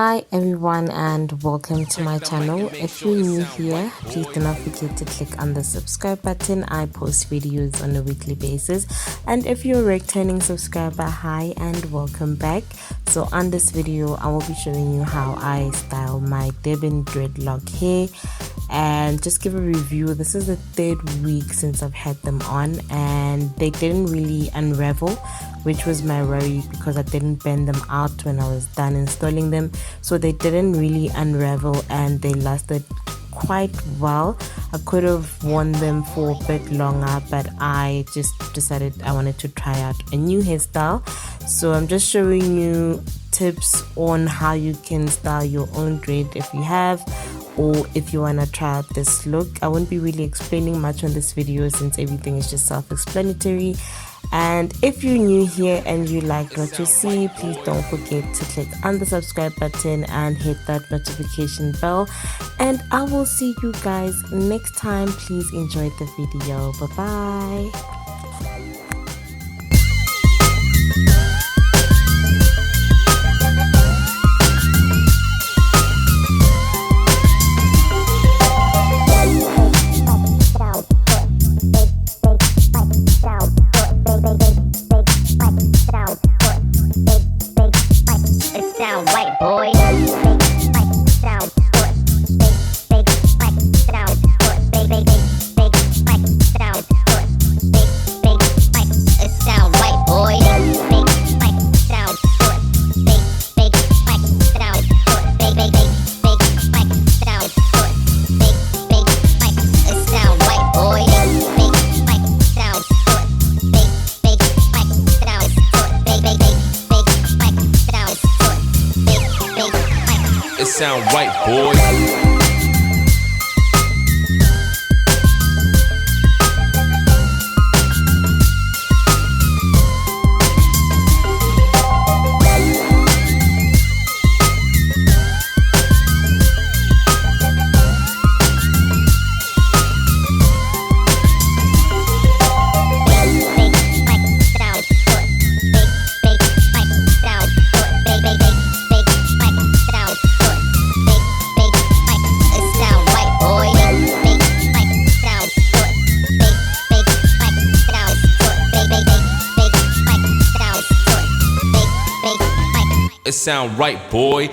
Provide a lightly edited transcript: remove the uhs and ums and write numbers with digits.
Hi everyone and welcome to my channel. If you're new here, please do not forget to click on the subscribe button. I post videos on a weekly basis. And if you're a returning subscriber, hi and welcome back. So on this video, I will be showing you how I style my Durban dreadlock hair and just give a review. This is the third week since I've had them on and they didn't really unravel, which was my worry because I didn't bend them out when I was done installing them. So they didn't really unravel and they lasted quite well. I could have worn them for a bit longer, but I just decided I wanted to try out a new hairstyle. So I'm just showing you tips on how you can style your own dread if you have, or if you want to try out this look. I won't be really explaining much on this video since everything is just self-explanatory. And if you're new here and you like what you see, please don't forget to click on the subscribe button and hit that notification bell. And I will see you guys next time. Please enjoy the video. Bye bye. White boy. It sound right, boy. It sound right, boy.